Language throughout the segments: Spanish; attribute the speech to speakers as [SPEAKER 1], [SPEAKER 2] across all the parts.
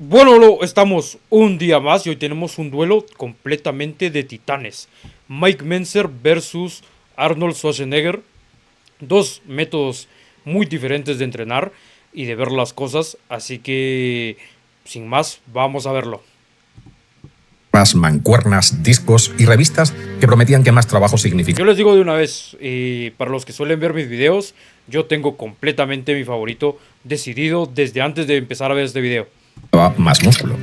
[SPEAKER 1] Bueno, estamos un día más y hoy tenemos un duelo completamente de titanes. Mike Mentzer versus Arnold Schwarzenegger. Dos métodos muy diferentes de entrenar y de ver las cosas. Así que, sin más, vamos a verlo.
[SPEAKER 2] Mancuernas, discos y revistas que prometían que más trabajo significaba.
[SPEAKER 1] Yo les digo de una vez, para los que suelen ver mis videos, yo tengo completamente mi favorito decidido desde antes de empezar a ver este video.
[SPEAKER 2] Más músculo.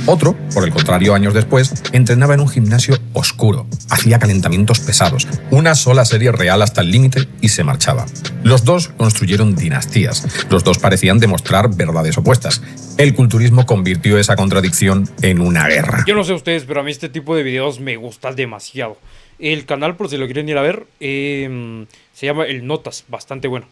[SPEAKER 2] Otro, por el contrario, años después, entrenaba en un gimnasio oscuro, hacía calentamientos pesados, una sola serie real hasta el límite y se marchaba. Los dos construyeron dinastías, los dos parecían demostrar verdades opuestas. El culturismo convirtió esa contradicción en una guerra.
[SPEAKER 1] Yo no sé ustedes, pero a mí este tipo de videos me gusta demasiado. El canal, por si lo quieren ir a ver, se llama El Notas, bastante bueno.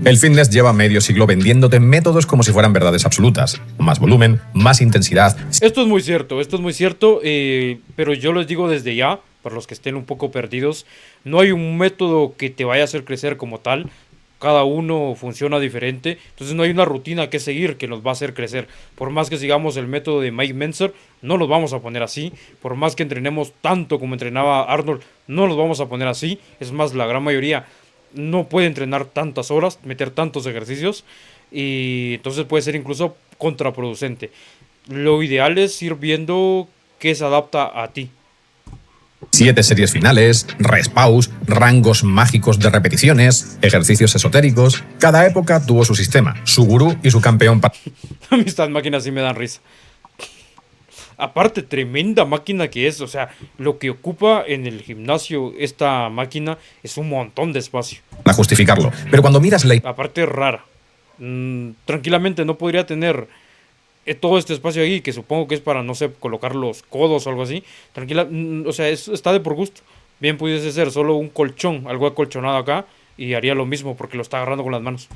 [SPEAKER 2] El fitness lleva medio siglo vendiéndote métodos como si fueran verdades absolutas. Más volumen, más intensidad.
[SPEAKER 1] Esto es muy cierto, pero yo les digo desde ya, para los que estén un poco perdidos, no hay un método que te vaya a hacer crecer como tal. Cada uno funciona diferente, entonces no hay una rutina que seguir que nos va a hacer crecer. Por más que sigamos el método de Mike Mentzer, no los vamos a poner así. Por más que entrenemos tanto como entrenaba Arnold, no los vamos a poner así. Es más, la gran mayoría no puede entrenar tantas horas, meter tantos ejercicios, y entonces puede ser incluso contraproducente. Lo ideal es ir viendo qué se adapta a ti.
[SPEAKER 2] 7 series finales, respaws, rangos mágicos de repeticiones, ejercicios esotéricos. Cada época tuvo su sistema, su gurú y su campeón.
[SPEAKER 1] A mí estas máquinas sí me dan risa. Aparte, tremenda máquina que es. O sea, lo que ocupa en el gimnasio esta máquina es un montón de espacio.
[SPEAKER 2] Para justificarlo. Pero cuando miras la...
[SPEAKER 1] Aparte, rara. Tranquilamente no podría tener todo este espacio ahí, que supongo que es para, no sé, colocar los codos o algo así. Tranquila, o sea, está de por gusto. Bien pudiese ser solo un colchón, algo acolchonado acá, y haría lo mismo porque lo está agarrando con las manos.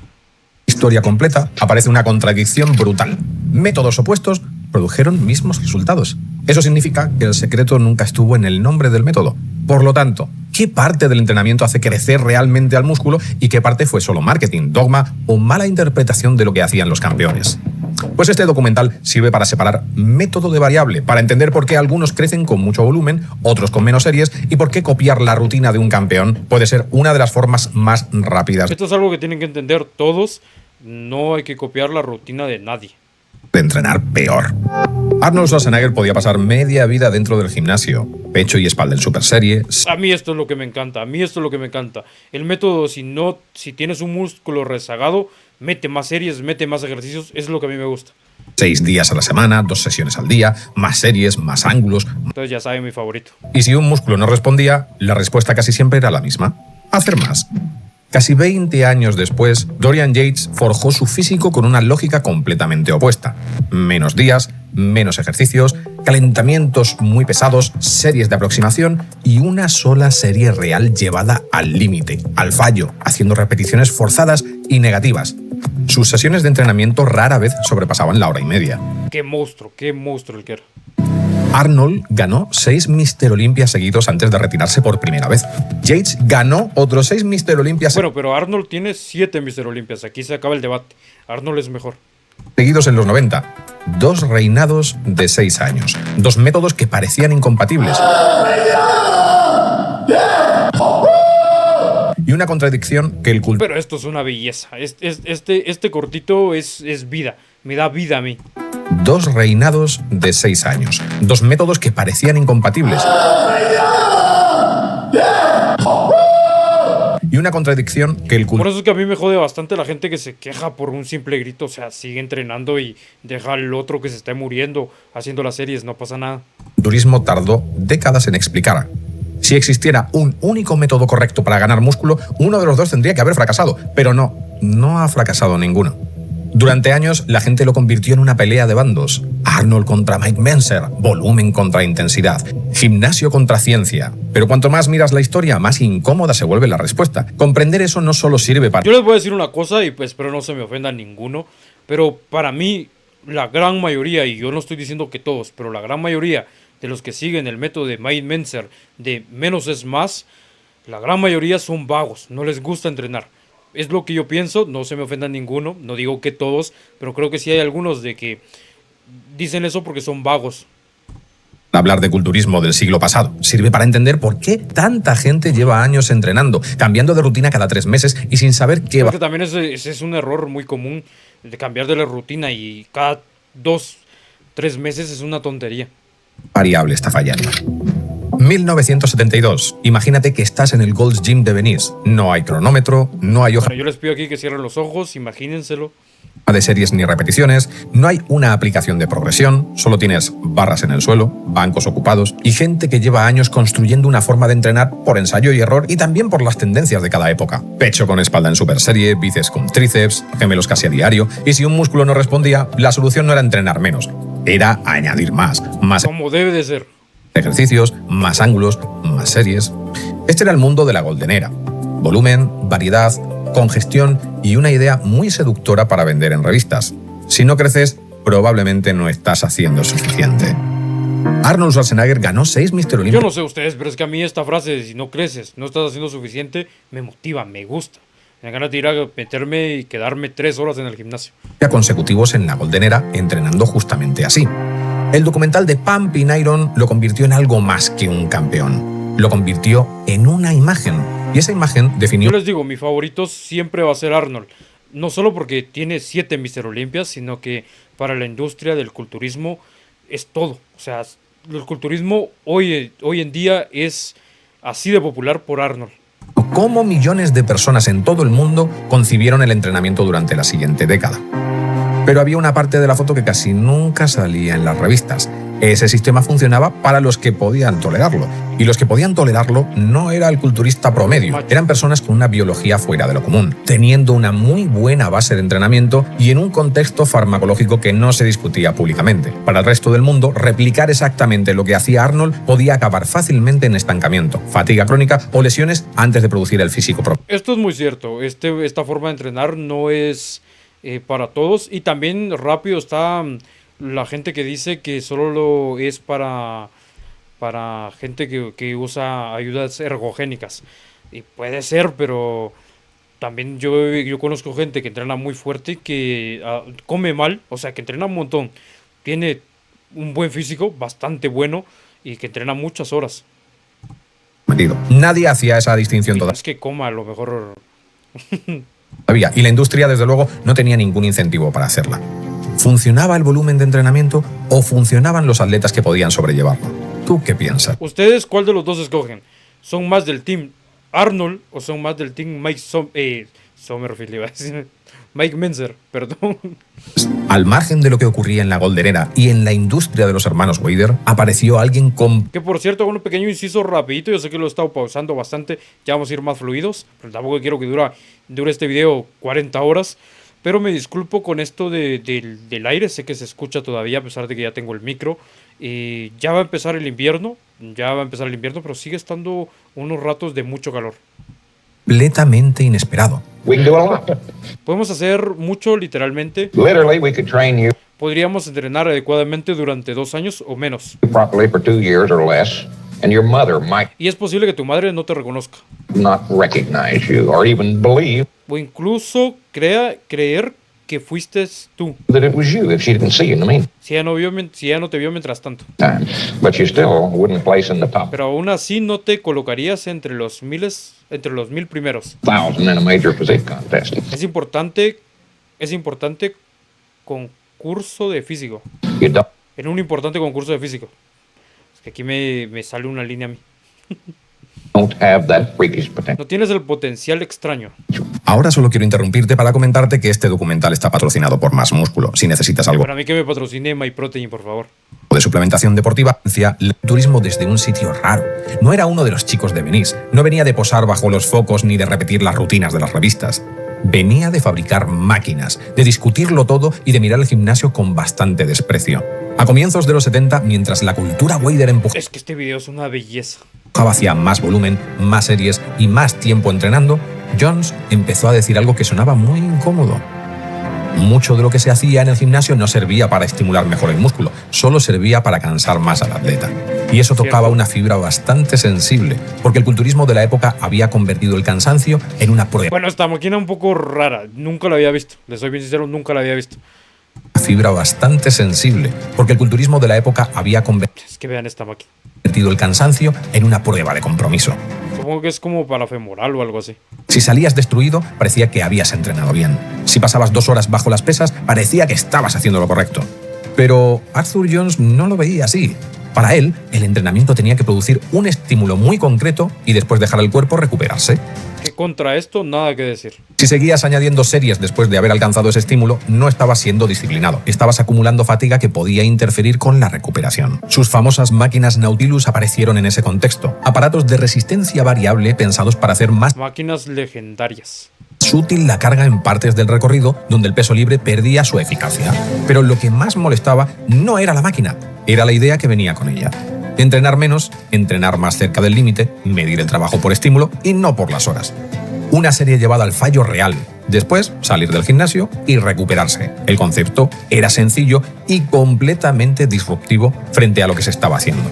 [SPEAKER 2] Historia completa, aparece una contradicción brutal. Métodos opuestos produjeron mismos resultados. Eso significa que el secreto nunca estuvo en el nombre del método. Por lo tanto, ¿qué parte del entrenamiento hace crecer realmente al músculo y qué parte fue solo marketing, dogma o mala interpretación de lo que hacían los campeones? Pues este documental sirve para separar método de variable, para entender por qué algunos crecen con mucho volumen, otros con menos series, y por qué copiar la rutina de un campeón puede ser una de las formas más rápidas.
[SPEAKER 1] Esto es algo que tienen que entender todos. No hay que copiar la rutina de nadie.
[SPEAKER 2] De entrenar peor. Arnold Schwarzenegger podía pasar media vida dentro del gimnasio, pecho y espalda en super serie.
[SPEAKER 1] A mí esto es lo que me encanta, El método, si tienes un músculo rezagado, mete más series, mete más ejercicios, es lo que a mí me gusta.
[SPEAKER 2] 6 días a la semana, 2 sesiones al día, más series, más ángulos.
[SPEAKER 1] Entonces ya saben mi favorito.
[SPEAKER 2] Y si un músculo no respondía, la respuesta casi siempre era la misma: hacer más. Casi 20 años después, Dorian Yates forjó su físico con una lógica completamente opuesta. Menos días, menos ejercicios, calentamientos muy pesados, series de aproximación y una sola serie real llevada al límite, al fallo, haciendo repeticiones forzadas y negativas. Sus sesiones de entrenamiento rara vez sobrepasaban la hora y media.
[SPEAKER 1] Qué monstruo el que era.
[SPEAKER 2] Arnold ganó 6 Mr. Olympia seguidos antes de retirarse por primera vez. Yates ganó otros 6 Mr. Olympia
[SPEAKER 1] pero Arnold tiene 7 Mr. Olympias. Aquí se acaba el debate. Arnold es mejor.
[SPEAKER 2] Seguidos en los 90. 2 reinados de 6 años. 2 métodos que parecían incompatibles. Y una contradicción que el culto...
[SPEAKER 1] Pero esto es una belleza. Este cortito es vida. Me da vida a mí.
[SPEAKER 2] 2 reinados de 6 años. 2 métodos que parecían incompatibles. Y una contradicción que el
[SPEAKER 1] Por eso es que a mí me jode bastante la gente que se queja por un simple grito. O sea, sigue entrenando y deja al otro que se esté muriendo haciendo las series. No pasa nada.
[SPEAKER 2] El turismo tardó décadas en explicar. Si existiera un único método correcto para ganar músculo, uno de los dos tendría que haber fracasado. Pero no ha fracasado ninguno. Durante años, la gente lo convirtió en una pelea de bandos. Arnold contra Mike Mentzer, volumen contra intensidad, gimnasio contra ciencia. Pero cuanto más miras la historia, más incómoda se vuelve la respuesta. Comprender eso no solo sirve para...
[SPEAKER 1] Yo les voy a decir una cosa y pues espero no se me ofenda ninguno, pero para mí, la gran mayoría, y yo no estoy diciendo que todos, pero la gran mayoría de los que siguen el método de Mike Mentzer de menos es más, la gran mayoría son vagos, no les gusta entrenar. Es lo que yo pienso, no se me ofenda ninguno, no digo que todos, pero creo que sí hay algunos de que dicen eso porque son vagos.
[SPEAKER 2] Hablar de culturismo del siglo pasado sirve para entender por qué tanta gente lleva años entrenando, cambiando de rutina cada 3 meses y sin saber qué va.
[SPEAKER 1] Porque también ese es un error muy común de cambiar de la rutina y cada 2, 3 meses es una tontería.
[SPEAKER 2] Variable está fallando. 1972. Imagínate que estás en el Gold's Gym de Venice. No hay cronómetro, no hay hoja
[SPEAKER 1] Bueno, yo les pido aquí que cierren los ojos, imagínenselo.
[SPEAKER 2] de series ni repeticiones, no hay una aplicación de progresión, solo tienes barras en el suelo, bancos ocupados y gente que lleva años construyendo una forma de entrenar por ensayo y error y también por las tendencias de cada época. Pecho con espalda en super serie, bíceps con tríceps, gemelos casi a diario, y si un músculo no respondía, la solución no era entrenar menos, era añadir más
[SPEAKER 1] Como debe de ser.
[SPEAKER 2] ejercicios, más ángulos, más series. Este era el mundo de la Golden Era. Volumen, variedad, congestión y una idea muy seductora para vender en revistas. Si no creces, probablemente no estás haciendo suficiente. Arnold Schwarzenegger ganó 6 Mr. Olympia.
[SPEAKER 1] Yo no sé ustedes, pero es que a mí esta frase de si no creces, no estás haciendo suficiente, me motiva, me gusta. Me dan ganas de ir a meterme y quedarme 3 horas en el gimnasio.
[SPEAKER 2] Consecutivos en la Golden Era, entrenando justamente así. El documental de Pumping Iron lo convirtió en algo más que un campeón. Lo convirtió en una imagen. Y esa imagen definió...
[SPEAKER 1] Yo les digo, mi favorito siempre va a ser Arnold. No solo porque tiene 7 Mr. Olympias, sino que para la industria del culturismo es todo. O sea, el culturismo hoy en día es así de popular por Arnold.
[SPEAKER 2] Cómo millones de personas en todo el mundo concibieron el entrenamiento durante la siguiente década. Pero había una parte de la foto que casi nunca salía en las revistas. Ese sistema funcionaba para los que podían tolerarlo. Y los que podían tolerarlo no era el culturista promedio. Eran personas con una biología fuera de lo común, teniendo una muy buena base de entrenamiento y en un contexto farmacológico que no se discutía públicamente. Para el resto del mundo, replicar exactamente lo que hacía Arnold podía acabar fácilmente en estancamiento, fatiga crónica o lesiones antes de producir el físico propio.
[SPEAKER 1] Esto es muy cierto. Esta forma de entrenar no es para todos. Y también rápido está la gente que dice que solo es para gente que usa ayudas ergogénicas. Y puede ser, pero también yo conozco gente que entrena muy fuerte y que come mal, o sea, que entrena un montón. Tiene un buen físico, bastante bueno, y que entrena muchas horas.
[SPEAKER 2] Nadie hacía esa distinción
[SPEAKER 1] todavía. Es que coma a lo mejor.
[SPEAKER 2] Y la industria, desde luego, no tenía ningún incentivo para hacerla. ¿Funcionaba el volumen de entrenamiento o funcionaban los atletas que podían sobrellevarlo? ¿Tú qué piensas?
[SPEAKER 1] ¿Ustedes cuál de los dos escogen? ¿Son más del team Arnold o son más del team Sommerfield, iba a decir? Mike Menzer, perdón.
[SPEAKER 2] Al margen de lo que ocurría en la Golden Era y en la industria de los hermanos Weider, apareció alguien con...
[SPEAKER 1] Que por cierto, un pequeño inciso rapidito, yo sé que lo he estado pausando bastante, ya vamos a ir más fluidos, pero tampoco quiero que dure este video 40 horas, pero me disculpo con esto del aire, sé que se escucha todavía a pesar de que ya tengo el micro, ya va a empezar el invierno, pero sigue estando unos ratos de mucho calor.
[SPEAKER 2] Completamente inesperado.
[SPEAKER 1] Podemos hacer mucho, literalmente.
[SPEAKER 3] Literally, we could train you
[SPEAKER 1] Podríamos entrenar adecuadamente durante 2 años o menos.
[SPEAKER 3] properly for 2 years or less, and your mother might
[SPEAKER 1] Y es posible que tu madre no te reconozca.
[SPEAKER 3] not recognize you or even believe
[SPEAKER 1] O incluso creer que fuiste tú.
[SPEAKER 3] that it was you if she didn't see you in the meantime.
[SPEAKER 1] Si ella no te vio mientras tanto.
[SPEAKER 3] But you still wouldn't place in the top
[SPEAKER 1] Pero aún así no te colocarías entre los 1000 primeros.
[SPEAKER 3] 1,000 in a major physique contest.
[SPEAKER 1] Es importante concurso de físico.
[SPEAKER 3] You don't
[SPEAKER 1] En un importante concurso de físico. Es que aquí me sale una línea a mí.
[SPEAKER 3] have that freakish potential.
[SPEAKER 1] No tienes el potencial extraño.
[SPEAKER 2] Ahora solo quiero interrumpirte para comentarte que este documental está patrocinado por Más Músculo. Si necesitas algo
[SPEAKER 1] Para mí que me patrocine MyProtein, por favor.
[SPEAKER 2] de suplementación deportiva, el turismo desde un sitio raro. No era uno de los chicos de Venice, no venía de posar bajo los focos ni de repetir las rutinas de las revistas. Venía de fabricar máquinas, de discutirlo todo y de mirar el gimnasio con bastante desprecio. A comienzos de los 70, mientras la cultura Weider empujaba
[SPEAKER 1] Es que este video es una belleza.
[SPEAKER 2] hacia más volumen, más series y más tiempo entrenando, Jones empezó a decir algo que sonaba muy incómodo. Mucho de lo que se hacía en el gimnasio no servía para estimular mejor el músculo, solo servía para cansar más al atleta. Y eso tocaba una fibra bastante sensible, porque el culturismo de la época había convertido el cansancio en una prueba.
[SPEAKER 1] Bueno, esta máquina un poco rara. Nunca la había visto. Les soy bien sincero, nunca la había visto.
[SPEAKER 2] fibra bastante sensible, porque el culturismo de la época había
[SPEAKER 1] Es que vean esta máquina.
[SPEAKER 2] convertido el cansancio en una prueba de compromiso.
[SPEAKER 1] Supongo que es como para femoral o algo así.
[SPEAKER 2] Si salías destruido, parecía que habías entrenado bien. Si pasabas 2 horas bajo las pesas, parecía que estabas haciendo lo correcto. Pero Arthur Jones no lo veía así. Para él, el entrenamiento tenía que producir un estímulo muy concreto y después dejar al cuerpo recuperarse.
[SPEAKER 1] Que contra esto, nada que decir.
[SPEAKER 2] Si seguías añadiendo series después de haber alcanzado ese estímulo, no estabas siendo disciplinado. Estabas acumulando fatiga que podía interferir con la recuperación. Sus famosas máquinas Nautilus aparecieron en ese contexto. Aparatos de resistencia variable pensados para hacer más
[SPEAKER 1] Máquinas legendarias.
[SPEAKER 2] útil la carga en partes del recorrido donde el peso libre perdía su eficacia. Pero lo que más molestaba no era la máquina, era la idea que venía con ella. Entrenar menos, entrenar más cerca del límite, medir el trabajo por estímulo y no por las horas. Una serie llevada al fallo real. Después, salir del gimnasio y recuperarse. El concepto era sencillo y completamente disruptivo frente a lo que se estaba haciendo.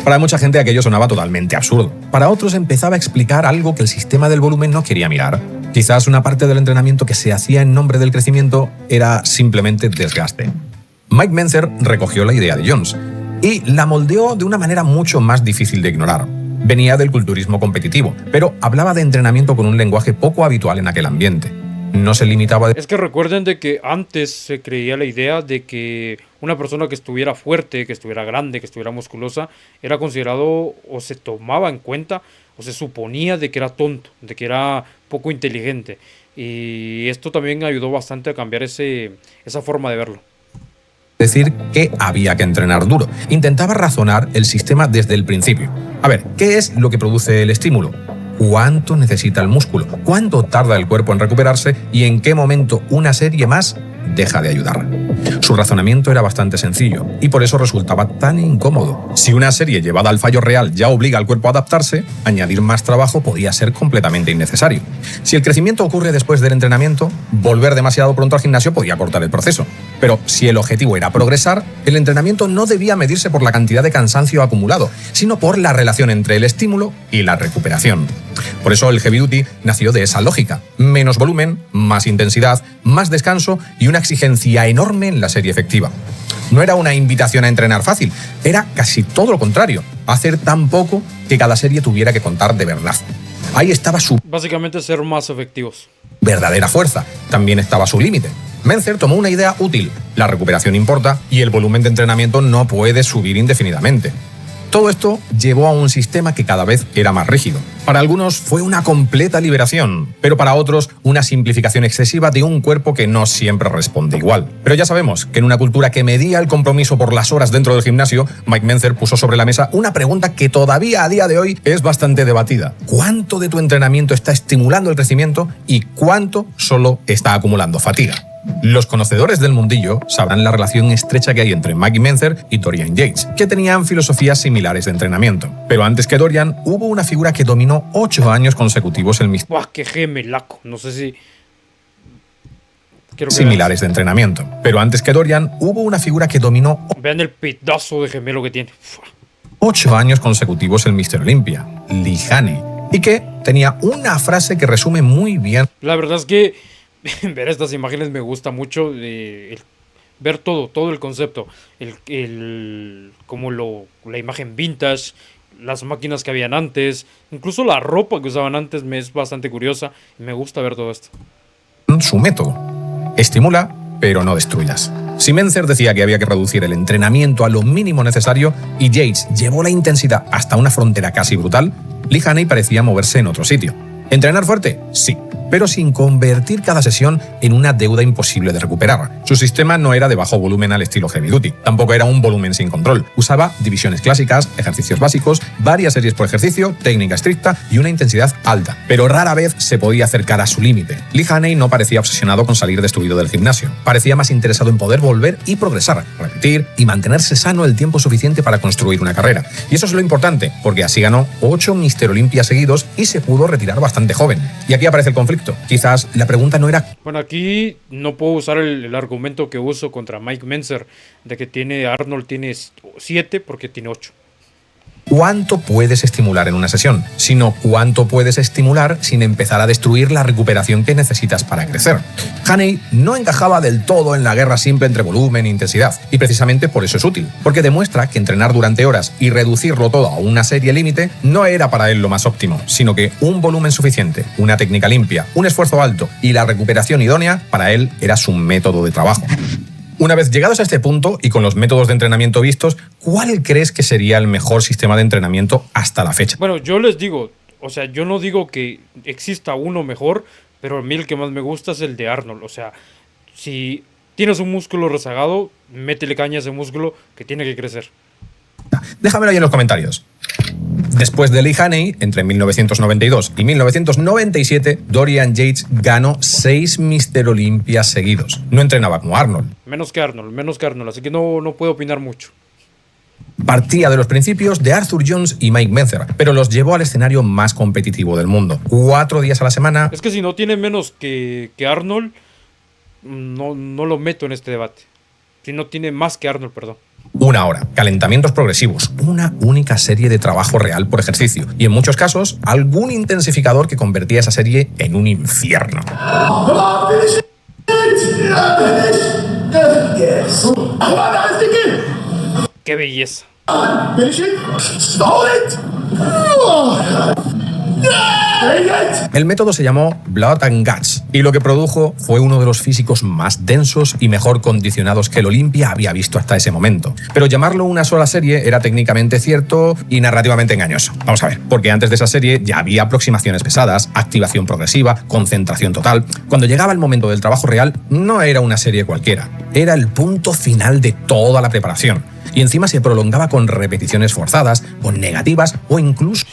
[SPEAKER 2] Para mucha gente aquello sonaba totalmente absurdo. Para otros empezaba a explicar algo que el sistema del volumen no quería mirar. Quizás una parte del entrenamiento que se hacía en nombre del crecimiento era simplemente desgaste. Mike Mentzer recogió la idea de Jones y la moldeó de una manera mucho más difícil de ignorar. Venía del culturismo competitivo, pero hablaba de entrenamiento con un lenguaje poco habitual en aquel ambiente. No se limitaba
[SPEAKER 1] Es que recuerden de que antes se creía la idea de que una persona que estuviera fuerte, que estuviera grande, que estuviera musculosa, era considerado o se tomaba en cuenta o se suponía de que era tonto, de que era poco inteligente. Y esto también ayudó bastante a cambiar esa forma de verlo.
[SPEAKER 2] decir que había que entrenar duro. Intentaba razonar el sistema desde el principio. A ver, ¿qué es lo que produce el estímulo? ¿Cuánto necesita el músculo? ¿Cuánto tarda el cuerpo en recuperarse? ¿Y en qué momento una serie más deja de ayudar? Su razonamiento era bastante sencillo y por eso resultaba tan incómodo. Si una serie llevada al fallo real ya obliga al cuerpo a adaptarse, añadir más trabajo podía ser completamente innecesario. Si el crecimiento ocurre después del entrenamiento, volver demasiado pronto al gimnasio podía cortar el proceso. Pero si el objetivo era progresar, el entrenamiento no debía medirse por la cantidad de cansancio acumulado, sino por la relación entre el estímulo y la recuperación. Por eso el heavy duty nació de esa lógica. Menos volumen, más intensidad, más descanso y una exigencia enorme en la serie efectiva. No era una invitación a entrenar fácil, era casi todo lo contrario, hacer tan poco que cada serie tuviera que contar de verdad. Ahí estaba su
[SPEAKER 1] Básicamente ser más efectivos.
[SPEAKER 2] verdadera fuerza, también estaba su límite. Mentzer tomó una idea útil, la recuperación importa y el volumen de entrenamiento no puede subir indefinidamente. Todo esto llevó a un sistema que cada vez era más rígido. Para algunos fue una completa liberación, pero para otros una simplificación excesiva de un cuerpo que no siempre responde igual. Pero ya sabemos que en una cultura que medía el compromiso por las horas dentro del gimnasio, Mike Mentzer puso sobre la mesa una pregunta que todavía a día de hoy es bastante debatida. ¿Cuánto de tu entrenamiento está estimulando el crecimiento y cuánto solo está acumulando fatiga? Los conocedores del mundillo sabrán la relación estrecha que hay entre Mike Mentzer y Dorian Yates, que tenían filosofías similares de entrenamiento. Pero antes que Dorian, hubo una figura que dominó 8 años consecutivos el misterio.
[SPEAKER 1] ¡Buah, qué gemelaco! No sé si... Quiero que
[SPEAKER 2] Similares de entrenamiento. Pero antes que Dorian, hubo una figura que dominó
[SPEAKER 1] vean el pedazo de gemelo que tiene.
[SPEAKER 2] 8 años consecutivos el Mr. Olympia, Lee Haney, y que tenía una frase que resume muy bien
[SPEAKER 1] La verdad es que ver estas imágenes me gusta mucho. Ver todo el concepto. Como la imagen vintage, las máquinas que habían antes, incluso la ropa que usaban antes me es bastante curiosa. Y me gusta ver todo esto.
[SPEAKER 2] su método. Estimula, pero no destruyas. Si Mentzer decía que había que reducir el entrenamiento a lo mínimo necesario y Yates llevó la intensidad hasta una frontera casi brutal, Lee Haney parecía moverse en otro sitio. ¿Entrenar fuerte? Sí, pero sin convertir cada sesión en una deuda imposible de recuperar. Su sistema no era de bajo volumen al estilo heavy duty, tampoco era un volumen sin control. Usaba divisiones clásicas, ejercicios básicos, varias series por ejercicio, técnica estricta y una intensidad alta, pero rara vez se podía acercar a su límite. Lee Haney no parecía obsesionado con salir destruido del gimnasio, parecía más interesado en poder volver y progresar, repetir y mantenerse sano el tiempo suficiente para construir una carrera. Y eso es lo importante, porque así ganó 8 Mr. Olympia seguidos y se pudo retirar bastante joven. Y aquí aparece el conflicto. Quizás la pregunta no era...
[SPEAKER 1] Bueno, aquí no puedo usar el argumento que uso contra Mike Mentzer de que Arnold tiene 7 porque tiene 8.
[SPEAKER 2] cuánto puedes estimular en una sesión, sino cuánto puedes estimular sin empezar a destruir la recuperación que necesitas para crecer. Haney no encajaba del todo en la guerra simple entre volumen e intensidad, y precisamente por eso es útil, porque demuestra que entrenar durante horas y reducirlo todo a una serie límite no era para él lo más óptimo, sino que un volumen suficiente, una técnica limpia, un esfuerzo alto y la recuperación idónea para él era su método de trabajo. Una vez llegados a este punto y con los métodos de entrenamiento vistos, ¿cuál crees que sería el mejor sistema de entrenamiento hasta la fecha?
[SPEAKER 1] Bueno, yo les digo, o sea, yo no digo que exista uno mejor, pero a mí el que más me gusta es el de Arnold. O sea, si tienes un músculo rezagado, métele caña a ese músculo que tiene que crecer.
[SPEAKER 2] Déjamelo ahí en los comentarios. Después de Lee Haney, entre 1992 y 1997, Dorian Yates ganó 6 Mr. Olympia seguidos. No entrenaba como Arnold.
[SPEAKER 1] Menos que Arnold, así que no puedo opinar mucho.
[SPEAKER 2] Partía de los principios de Arthur Jones y Mike Mentzer, pero los llevó al escenario más competitivo del mundo. 4 días a la semana.
[SPEAKER 1] Es que si no tiene menos que Arnold, no lo meto en este debate. Si no tiene más que Arnold, perdón.
[SPEAKER 2] 1 hora, calentamientos progresivos, una única serie de trabajo real por ejercicio y en muchos casos algún intensificador que convertía esa serie en un infierno.
[SPEAKER 1] ¡Qué belleza!
[SPEAKER 2] El método se llamó Blood and Guts y lo que produjo fue uno de los físicos más densos y mejor condicionados que el Olympia había visto hasta ese momento. Pero llamarlo una sola serie era técnicamente cierto y narrativamente engañoso. Vamos a ver, porque antes de esa serie ya había aproximaciones pesadas, activación progresiva, concentración total. Cuando llegaba el momento del trabajo real, no era una serie cualquiera, era el punto final de toda la preparación. Y encima se prolongaba con repeticiones forzadas, con negativas o incluso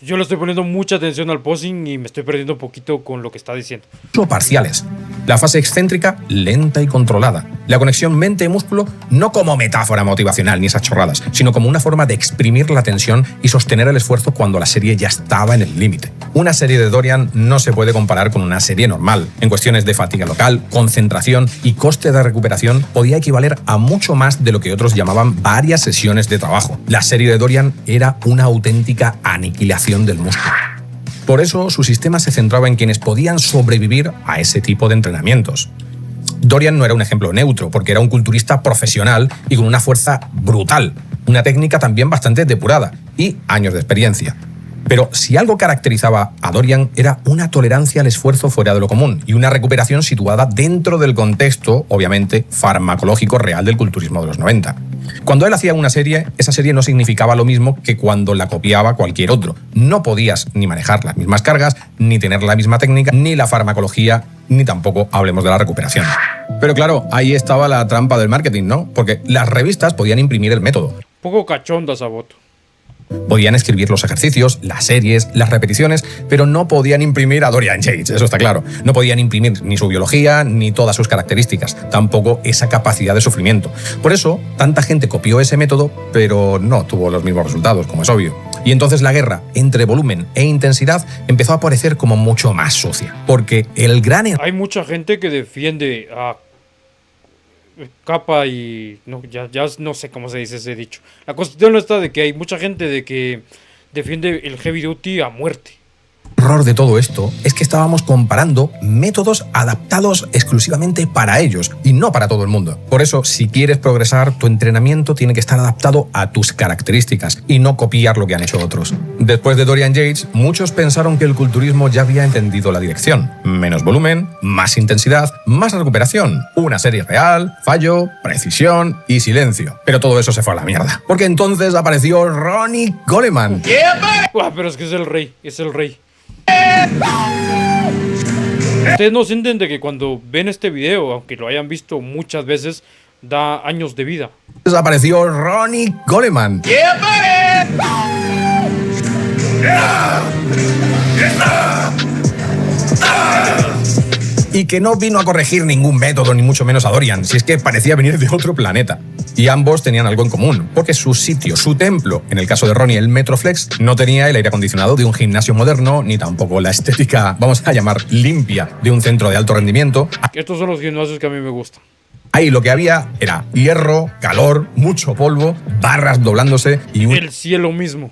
[SPEAKER 1] Yo le estoy poniendo mucha atención al posing y me estoy perdiendo un poquito con lo que está diciendo.
[SPEAKER 2] parciales. La fase excéntrica, lenta y controlada. La conexión mente-músculo no como metáfora motivacional ni esas chorradas, sino como una forma de exprimir la tensión y sostener el esfuerzo cuando la serie ya estaba en el límite. Una serie de Dorian no se puede comparar con una serie normal. En cuestiones de fatiga local, concentración y coste de recuperación, podía equivaler a mucho más de lo que otros llamaban varias sesiones de trabajo. La serie de Dorian era una auténtica aniquilación del músculo. Por eso, su sistema se centraba en quienes podían sobrevivir a ese tipo de entrenamientos. Dorian no era un ejemplo neutro, porque era un culturista profesional y con una fuerza brutal, una técnica también bastante depurada y años de experiencia. Pero si algo caracterizaba a Dorian era una tolerancia al esfuerzo fuera de lo común y una recuperación situada dentro del contexto, obviamente, farmacológico real del culturismo de los 90. Cuando él hacía una serie, esa serie no significaba lo mismo que cuando la copiaba cualquier otro. No podías ni manejar las mismas cargas, ni tener la misma técnica, ni la farmacología, ni tampoco hablemos de la recuperación. Pero claro, ahí estaba la trampa del marketing, ¿no? Porque las revistas podían imprimir el método.
[SPEAKER 1] Poco cachonda esa voto.
[SPEAKER 2] Podían escribir los ejercicios, las series, las repeticiones, pero no podían imprimir a Dorian Yates, eso está claro. No podían imprimir ni su biología, ni todas sus características, tampoco esa capacidad de sufrimiento. Por eso, tanta gente copió ese método, pero no tuvo los mismos resultados, como es obvio. Y entonces la guerra entre volumen e intensidad empezó a parecer como mucho más sucia, porque el gran error...
[SPEAKER 1] Hay mucha gente que defiende a capa y no, ya no sé cómo se dice ese dicho. La cuestión está de que hay mucha gente de que defiende el heavy duty a muerte.
[SPEAKER 2] El error de todo esto es que estábamos comparando métodos adaptados exclusivamente para ellos y no para todo el mundo. Por eso, si quieres progresar, tu entrenamiento tiene que estar adaptado a tus características y no copiar lo que han hecho otros. Después de Dorian Yates, muchos pensaron que el culturismo ya había entendido la dirección. Menos volumen, más intensidad, más recuperación, una serie real, fallo, precisión y silencio. Pero todo eso se fue a la mierda. Porque entonces apareció Ronnie Coleman.
[SPEAKER 1] Pero es que es el rey, es el rey. Ustedes no sienten de que cuando ven este video, aunque lo hayan visto muchas veces, da años de vida.
[SPEAKER 2] Apareció Ronnie Coleman. Y que no vino a corregir ningún método, ni mucho menos a Dorian, si es que parecía venir de otro planeta. Y ambos tenían algo en común, porque su sitio, su templo, en el caso de Ronnie el Metroflex, no tenía el aire acondicionado de un gimnasio moderno, ni tampoco la estética, vamos a llamar, limpia, de un centro de alto rendimiento.
[SPEAKER 1] Estos son los gimnasios que a mí me gustan.
[SPEAKER 2] Ahí lo que había era hierro, calor, mucho polvo, barras doblándose y un...
[SPEAKER 1] El cielo mismo.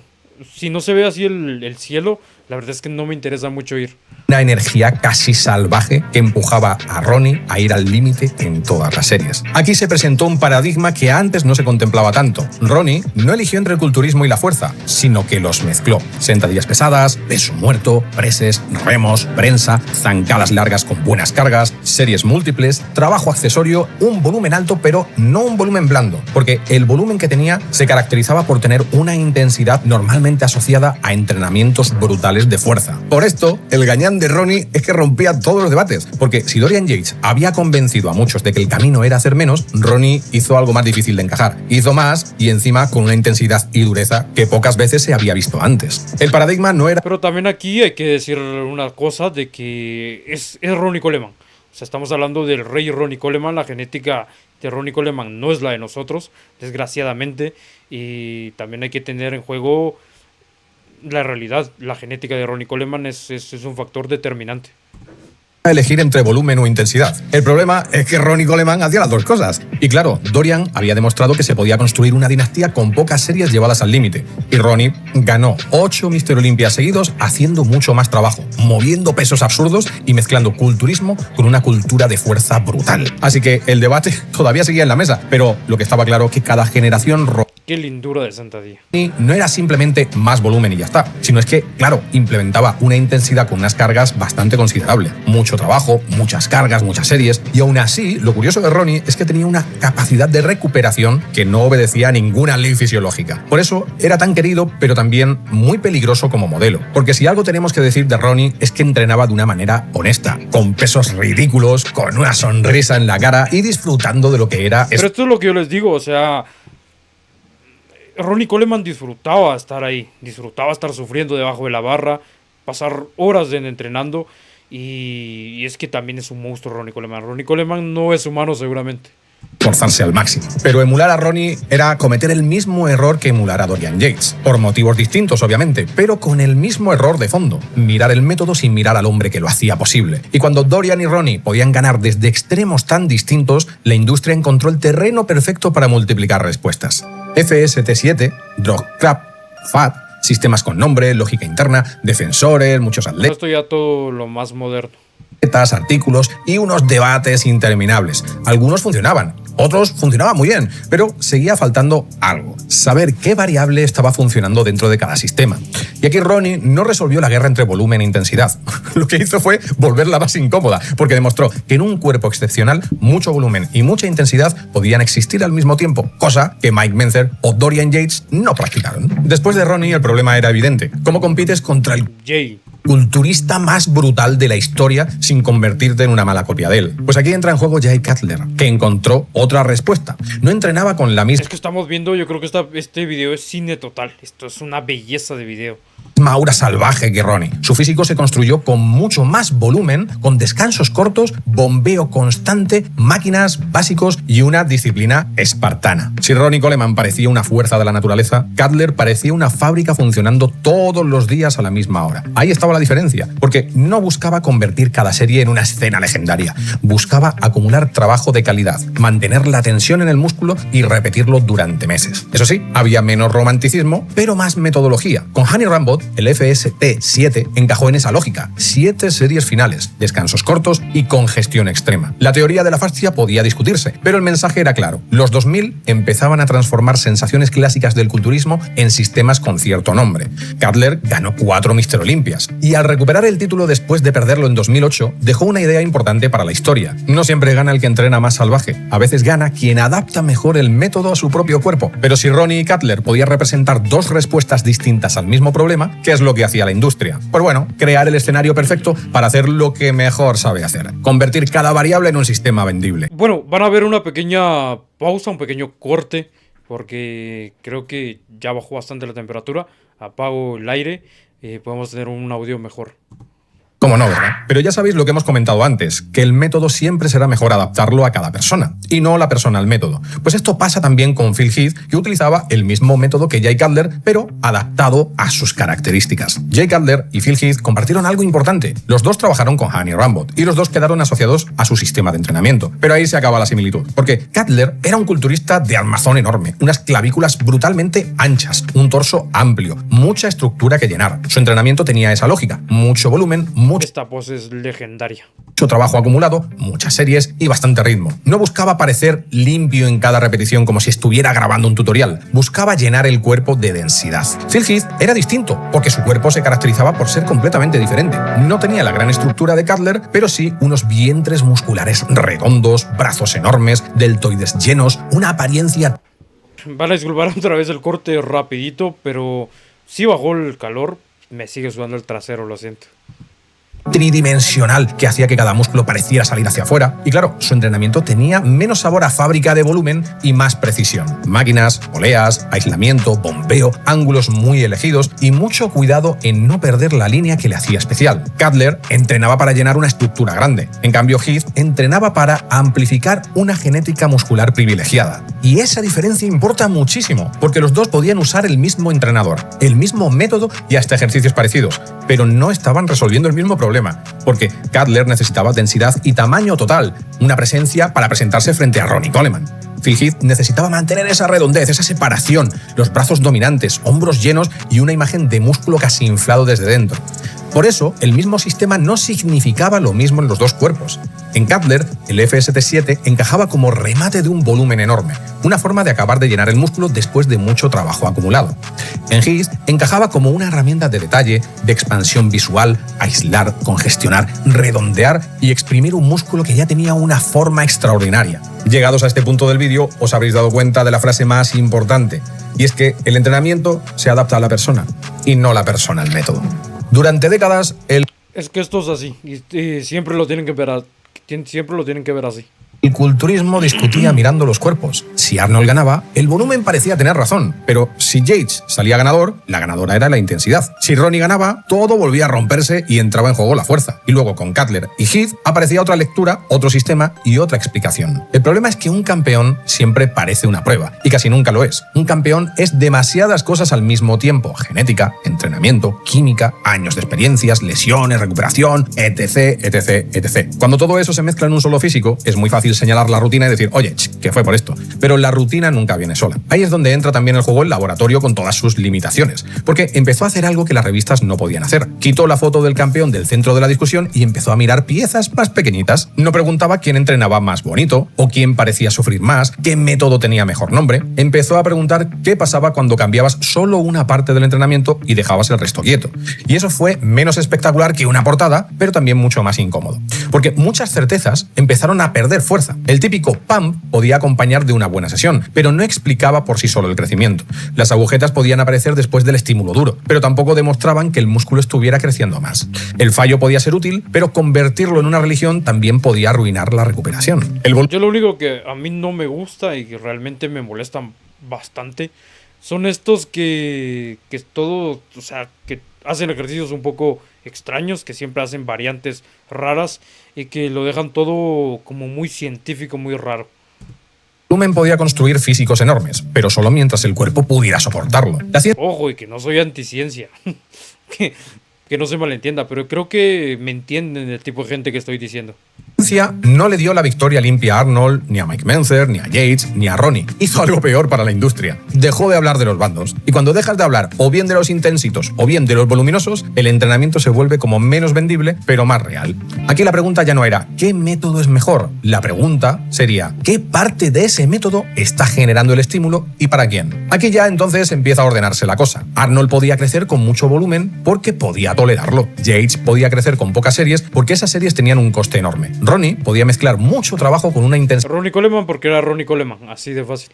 [SPEAKER 1] Si no se ve así el cielo, la verdad es que no me interesa mucho ir.
[SPEAKER 2] Una energía casi salvaje que empujaba a Ronnie a ir al límite en todas las series. Aquí se presentó un paradigma que antes no se contemplaba tanto. Ronnie no eligió entre el culturismo y la fuerza, sino que los mezcló. Sentadillas pesadas, peso muerto, preses, remos, prensa, zancadas largas con buenas cargas, series múltiples, trabajo accesorio, un volumen alto pero no un volumen blando, porque el volumen que tenía se caracterizaba por tener una intensidad normalmente asociada a entrenamientos brutales de fuerza. Por esto, el gañán de Ronnie es que rompía todos los debates, porque si Dorian Yates había convencido a muchos de que el camino era hacer menos, Ronnie hizo algo más difícil de encajar. Hizo más y encima con una intensidad y dureza que pocas veces se había visto antes. El paradigma no era...
[SPEAKER 1] Pero también aquí hay que decir una cosa de que es Ronnie Coleman. O sea, estamos hablando del rey Ronnie Coleman. La genética de Ronnie Coleman no es la de nosotros, desgraciadamente. Y también hay que tener en juego la realidad. La genética de Ronnie Coleman es un factor determinante.
[SPEAKER 2] Elegir entre volumen o intensidad. El problema es que Ronnie Coleman hacía las dos cosas. Y claro, Dorian había demostrado que se podía construir una dinastía con pocas series llevadas al límite. Y Ronnie ganó 8 Mr. Olympia seguidos haciendo mucho más trabajo, moviendo pesos absurdos y mezclando culturismo con una cultura de fuerza brutal. Así que el debate todavía seguía en la mesa, pero lo que estaba claro es que cada generación...
[SPEAKER 1] Qué lindura de sentadilla.
[SPEAKER 2] Y no era simplemente más volumen y ya está, sino es que, claro, implementaba una intensidad con unas cargas bastante considerable. Mucho trabajo, muchas cargas, muchas series, y aún así, lo curioso de Ronnie es que tenía una capacidad de recuperación que no obedecía a ninguna ley fisiológica. Por eso era tan querido, pero también muy peligroso como modelo. Porque si algo tenemos que decir de Ronnie es que entrenaba de una manera honesta, con pesos ridículos, con una sonrisa en la cara y disfrutando de lo que era...
[SPEAKER 1] Pero esto es lo que yo les digo, o sea... Ronnie Coleman disfrutaba estar ahí, disfrutaba estar sufriendo debajo de la barra, pasar horas entrenando, y es que también es un monstruo Ronnie Coleman. Ronnie Coleman no es humano seguramente.
[SPEAKER 2] Forzarse al máximo. Pero emular a Ronnie era cometer el mismo error que emular a Dorian Yates. Por motivos distintos, obviamente, pero con el mismo error de fondo. Mirar el método sin mirar al hombre que lo hacía posible. Y cuando Dorian y Ronnie podían ganar desde extremos tan distintos, la industria encontró el terreno perfecto para multiplicar respuestas. FST7, Drogcraft, FAT, sistemas con nombre, lógica interna, defensores, muchos atletas...
[SPEAKER 1] Esto ya todo lo más moderno.
[SPEAKER 2] Artículos y unos debates interminables. Algunos funcionaban, otros funcionaban muy bien, pero seguía faltando algo: saber qué variable estaba funcionando dentro de cada sistema. Y aquí Ronnie no resolvió la guerra entre volumen e intensidad. Lo que hizo fue volverla más incómoda, porque demostró que en un cuerpo excepcional, mucho volumen y mucha intensidad podían existir al mismo tiempo, cosa que Mike Mentzer o Dorian Yates no practicaron. Después de Ronnie, el problema era evidente: ¿cómo compites contra el culturista más brutal de la historia sin convertirte en una mala copia de él? Pues aquí entra en juego Jay Cutler, que encontró otra respuesta. No entrenaba con la misma...
[SPEAKER 1] Es que estamos viendo, yo creo que este video es cine total. Esto es una belleza de video.
[SPEAKER 2] Aura salvaje que Ronnie. Su físico se construyó con mucho más volumen, con descansos cortos, bombeo constante, máquinas básicos y una disciplina espartana. Si Ronnie Coleman parecía una fuerza de la naturaleza, Cutler parecía una fábrica funcionando todos los días a la misma hora. Ahí estaba la diferencia, porque no buscaba convertir cada serie en una escena legendaria. Buscaba acumular trabajo de calidad, mantener la tensión en el músculo y repetirlo durante meses. Eso sí, había menos romanticismo, pero más metodología. Con Honey Rambo, el FST7 encajó en esa lógica: 7 series finales, descansos cortos y congestión extrema. La teoría de la fascia podía discutirse, pero el mensaje era claro. Los 2000 empezaban a transformar sensaciones clásicas del culturismo en sistemas con cierto nombre. Cutler ganó 4 Mr. Olympias y al recuperar el título después de perderlo en 2008, dejó una idea importante para la historia. No siempre gana el que entrena más salvaje, a veces gana quien adapta mejor el método a su propio cuerpo. Pero si Ronnie y Cutler podían representar dos respuestas distintas al mismo problema, ¿qué es lo que hacía la industria? Pues bueno, crear el escenario perfecto para hacer lo que mejor sabe hacer: convertir cada variable en un sistema vendible.
[SPEAKER 1] Bueno, van a ver una pequeña pausa, un pequeño corte, porque creo que ya bajó bastante la temperatura. Apago el aire, podemos tener un audio mejor.
[SPEAKER 2] Cómo no, ¿verdad? Pero ya sabéis lo que hemos comentado antes, que el método siempre será mejor adaptarlo a cada persona, y no la persona al método. Pues esto pasa también con Phil Heath, que utilizaba el mismo método que Jay Cutler, pero adaptado a sus características. Jay Cutler y Phil Heath compartieron algo importante. Los dos trabajaron con Honey Rambot, y los dos quedaron asociados a su sistema de entrenamiento. Pero ahí se acaba la similitud, porque Cutler era un culturista de armazón enorme, unas clavículas brutalmente anchas, un torso amplio, mucha estructura que llenar. Su entrenamiento tenía esa lógica, mucho volumen,
[SPEAKER 1] Esta pose es legendaria.
[SPEAKER 2] Mucho trabajo acumulado, muchas series y bastante ritmo. No buscaba parecer limpio en cada repetición como si estuviera grabando un tutorial. Buscaba llenar el cuerpo de densidad. Phil Heath era distinto, porque su cuerpo se caracterizaba por ser completamente diferente. No tenía la gran estructura de Cutler, pero sí unos vientres musculares redondos, brazos enormes, deltoides llenos, una apariencia...
[SPEAKER 1] Van a disculpar otra vez el corte rapidito, pero sí bajó el calor. Me sigue sudando el trasero, lo siento.
[SPEAKER 2] Tridimensional que hacía que cada músculo pareciera salir hacia afuera. Y claro, su entrenamiento tenía menos sabor a fábrica de volumen y más precisión. Máquinas, poleas, aislamiento, bombeo, ángulos muy elegidos y mucho cuidado en no perder la línea que le hacía especial. Cutler entrenaba para llenar una estructura grande. En cambio, Heath entrenaba para amplificar una genética muscular privilegiada. Y esa diferencia importa muchísimo, porque los dos podían usar el mismo entrenador, el mismo método y hasta ejercicios parecidos, pero no estaban resolviendo el mismo problema, porque Cutler necesitaba densidad y tamaño total, una presencia para presentarse frente a Ronnie Coleman. Phil Heath necesitaba mantener esa redondez, esa separación, los brazos dominantes, hombros llenos y una imagen de músculo casi inflado desde dentro. Por eso, el mismo sistema no significaba lo mismo en los dos cuerpos. En Cutler, el FST7 encajaba como remate de un volumen enorme, una forma de acabar de llenar el músculo después de mucho trabajo acumulado. En Heath encajaba como una herramienta de detalle, de expansión visual, aislar, congestionar, redondear y exprimir un músculo que ya tenía una forma extraordinaria. Llegados a este punto del vídeo, os habréis dado cuenta de la frase más importante, y es que el entrenamiento se adapta a la persona, y no la persona al método. Durante décadas,
[SPEAKER 1] Es que esto es así, y siempre lo tienen que ver, siempre lo tienen que ver así.
[SPEAKER 2] el culturismo discutía mirando los cuerpos. Si Arnold ganaba, el volumen parecía tener razón, pero si Yates salía ganador, la ganadora era la intensidad. Si Ronnie ganaba, todo volvía a romperse y entraba en juego la fuerza. Y luego con Cutler y Heath aparecía otra lectura, otro sistema y otra explicación. El problema es que un campeón siempre parece una prueba, y casi nunca lo es. Un campeón es demasiadas cosas al mismo tiempo: genética, entrenamiento, química, años de experiencias, lesiones, recuperación, etc, etc, etc. Cuando todo eso se mezcla en un solo físico, es muy fácil señalar la rutina y decir, oye, que fue por esto. Pero la rutina nunca viene sola. Ahí es donde entra también el juego el laboratorio con todas sus limitaciones, porque empezó a hacer algo que las revistas no podían hacer. Quitó la foto del campeón del centro de la discusión y empezó a mirar piezas más pequeñitas. No preguntaba quién entrenaba más bonito, o quién parecía sufrir más, qué método tenía mejor nombre. Empezó a preguntar qué pasaba cuando cambiabas solo una parte del entrenamiento y dejabas el resto quieto. Y eso fue menos espectacular que una portada, pero también mucho más incómodo. Porque muchas certezas empezaron a perder fuerza. El típico pump podía acompañar de una buena sesión, pero no explicaba por sí solo el crecimiento. Las agujetas podían aparecer después del estímulo duro, pero tampoco demostraban que el músculo estuviera creciendo más. El fallo podía ser útil, pero convertirlo en una religión también podía arruinar la recuperación.
[SPEAKER 1] Yo lo único que a mí no me gusta y que realmente me molestan bastante son estos que todo, o sea, que hacen ejercicios un poco extraños, que siempre hacen variantes raras y que lo dejan todo como muy científico, muy raro.
[SPEAKER 2] El volumen podía construir físicos enormes, pero solo mientras el cuerpo pudiera soportarlo.
[SPEAKER 1] Ojo, y que no soy anticiencia. que no se malentienda, pero creo que me entienden el tipo de gente que estoy diciendo.
[SPEAKER 2] La ciencia no le dio la victoria limpia a Arnold, ni a Mike Mentzer, ni a Yates, ni a Ronnie. Hizo algo peor para la industria. Dejó de hablar de los bandos. Y cuando dejas de hablar o bien de los intensitos o bien de los voluminosos, el entrenamiento se vuelve como menos vendible, pero más real. Aquí la pregunta ya no era ¿qué método es mejor? La pregunta sería ¿qué parte de ese método está generando el estímulo y para quién? Aquí ya entonces empieza a ordenarse la cosa. Arnold podía crecer con mucho volumen porque podía tolerarlo. Yates podía crecer con pocas series porque esas series tenían un coste enorme. Ronnie podía mezclar mucho trabajo con una intensidad
[SPEAKER 1] Ronnie Coleman porque era Ronnie Coleman, así de fácil.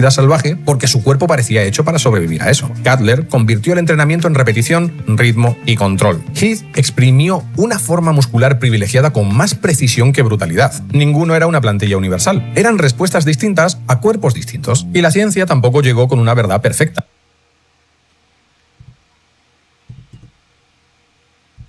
[SPEAKER 2] Salvaje porque su cuerpo parecía hecho para sobrevivir a eso. Cutler convirtió el entrenamiento en repetición, ritmo y control. Heath exprimió una forma muscular privilegiada con más precisión que brutalidad. Ninguno era una plantilla universal. Eran respuestas distintas a cuerpos distintos. Y la ciencia tampoco llegó con una verdad perfecta.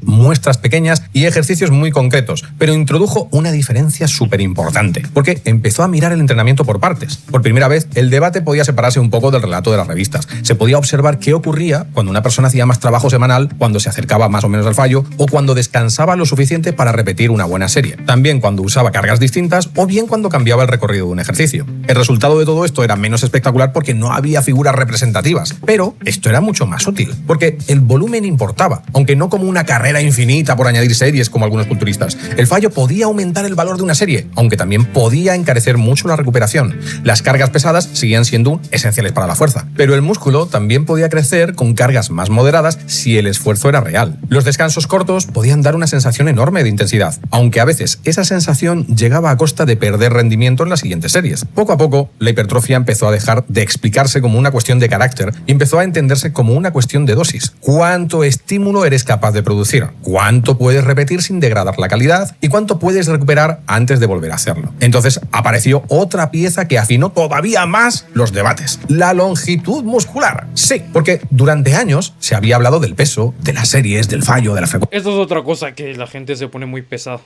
[SPEAKER 2] muestras pequeñas y ejercicios muy concretos, pero introdujo una diferencia súper importante, porque empezó a mirar el entrenamiento por partes. Por primera vez, el debate podía separarse un poco del relato de las revistas. Se podía observar qué ocurría cuando una persona hacía más trabajo semanal, cuando se acercaba más o menos al fallo, o cuando descansaba lo suficiente para repetir una buena serie. También cuando usaba cargas distintas, o bien cuando cambiaba el recorrido de un ejercicio. El resultado de todo esto era menos espectacular porque no había figuras representativas, pero esto era mucho más útil, porque el volumen importaba, aunque no como una carrera infinita por añadir series como algunos culturistas. El fallo podía aumentar el valor de una serie, aunque también podía encarecer mucho la recuperación. Las cargas pesadas seguían siendo esenciales para la fuerza, pero el músculo también podía crecer con cargas más moderadas si el esfuerzo era real. Los descansos cortos podían dar una sensación enorme de intensidad, aunque a veces esa sensación llegaba a costa de perder rendimiento en las siguientes series. Poco a poco, la hipertrofia empezó a dejar de explicarse como una cuestión de carácter y empezó a entenderse como una cuestión de dosis. ¿Cuánto estímulo eres capaz de producir? ¿Cuánto puedes repetir sin degradar la calidad? ¿Y cuánto puedes recuperar antes de volver a hacerlo? Entonces apareció otra pieza que afinó todavía más los debates: la longitud muscular. Sí, porque durante años se había hablado del peso, de las series, del fallo, de la frecuencia.
[SPEAKER 1] Esto es otra cosa que la gente se pone muy pesada.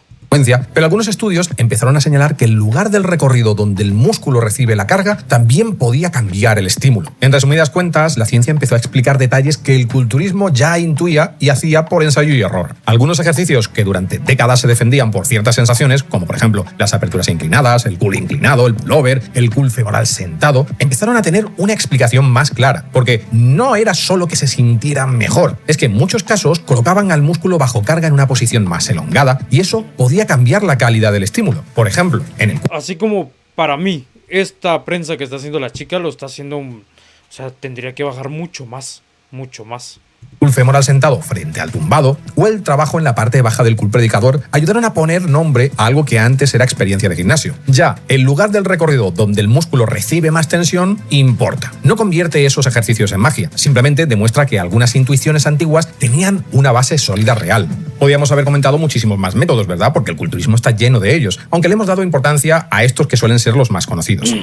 [SPEAKER 2] Pero algunos estudios empezaron a señalar que el lugar del recorrido donde el músculo recibe la carga también podía cambiar el estímulo. En resumidas cuentas, la ciencia empezó a explicar detalles que el culturismo ya intuía y hacía por ensayo y error. Algunos ejercicios que durante décadas se defendían por ciertas sensaciones, como por ejemplo las aperturas inclinadas, el curl inclinado, el pullover, el curl femoral sentado, empezaron a tener una explicación más clara, porque no era solo que se sintieran mejor, es que en muchos casos colocaban al músculo bajo carga en una posición más elongada y eso podía cambiar la calidad del estímulo. Por ejemplo, en el...
[SPEAKER 1] Así como para mí, esta prensa que está haciendo la chica lo está haciendo, o sea, tendría que bajar mucho más, mucho más.
[SPEAKER 2] Curl femoral sentado frente al tumbado o el trabajo en la parte baja del curl predicador ayudaron a poner nombre a algo que antes era experiencia de gimnasio. Ya, el lugar del recorrido donde el músculo recibe más tensión importa. No convierte esos ejercicios en magia, simplemente demuestra que algunas intuiciones antiguas tenían una base sólida real. Podríamos haber comentado muchísimos más métodos, ¿verdad? Porque el culturismo está lleno de ellos, aunque le hemos dado importancia a estos que suelen ser los más conocidos.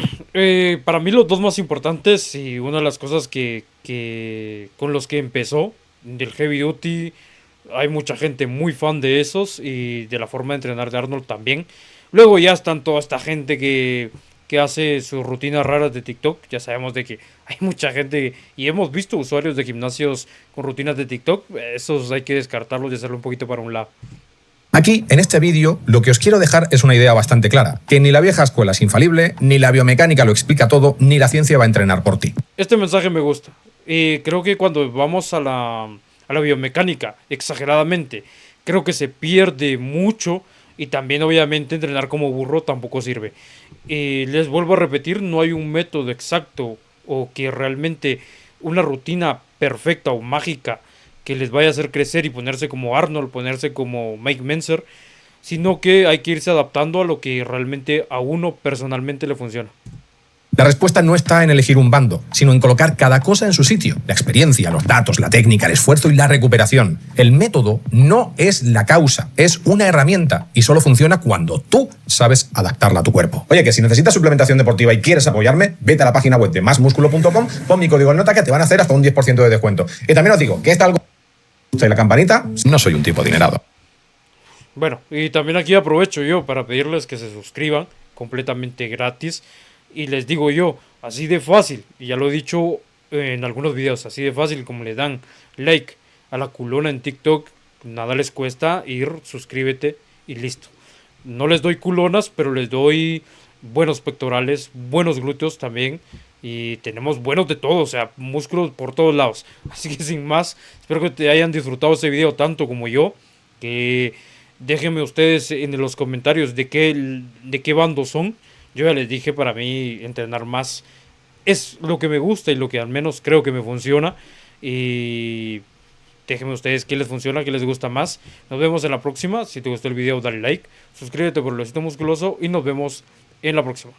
[SPEAKER 1] Para mí los dos más importantes y una de las cosas que con los que empezó del heavy duty, hay mucha gente muy fan de esos y de la forma de entrenar de Arnold también. Luego ya están toda esta gente que hace sus rutinas raras de TikTok. Ya sabemos de que hay mucha gente y hemos visto usuarios de gimnasios con rutinas de TikTok. Esos hay que descartarlos y hacerlo un poquito para un lado.
[SPEAKER 2] Aquí, en este vídeo, lo que os quiero dejar es una idea bastante clara, que ni la vieja escuela es infalible, ni la biomecánica lo explica todo, ni la ciencia va a entrenar por ti.
[SPEAKER 1] Este mensaje me gusta. Creo que cuando vamos a la biomecánica, exageradamente, creo que se pierde mucho y también obviamente entrenar como burro tampoco sirve. Les vuelvo a repetir, no hay un método exacto o que realmente una rutina perfecta o mágica que les vaya a hacer crecer y ponerse como Arnold, ponerse como Mike Mentzer, sino que hay que irse adaptando a lo que realmente a uno personalmente le funciona.
[SPEAKER 2] La respuesta no está en elegir un bando, sino en colocar cada cosa en su sitio. La experiencia, los datos, la técnica, el esfuerzo y la recuperación. El método no es la causa, es una herramienta y solo funciona cuando tú sabes adaptarla a tu cuerpo. Oye, que si necesitas suplementación deportiva y quieres apoyarme, vete a la página web de masmusculo.com, pon mi código en nota que te van a hacer hasta un 10% de descuento. Y también os digo que está algo... y la campanita, no soy un tipo adinerado.
[SPEAKER 1] Bueno, y también aquí aprovecho yo para pedirles que se suscriban completamente gratis. Y les digo yo, así de fácil, y ya lo he dicho en algunos videos, así de fácil como le dan like a la culona en TikTok, nada les cuesta ir, suscríbete y listo. No les doy culonas, pero les doy buenos pectorales, buenos glúteos también. Y tenemos buenos de todo, o sea, músculos por todos lados. Así que sin más, espero que te hayan disfrutado este video tanto como yo. Que déjenme ustedes en los comentarios de qué bando son. Yo ya les dije, para mí entrenar más es lo que me gusta y lo que al menos creo que me funciona. Y déjenme ustedes qué les funciona, qué les gusta más. Nos vemos en la próxima. Si te gustó el video, dale like, suscríbete por el Luisito Musculoso y nos vemos en la próxima.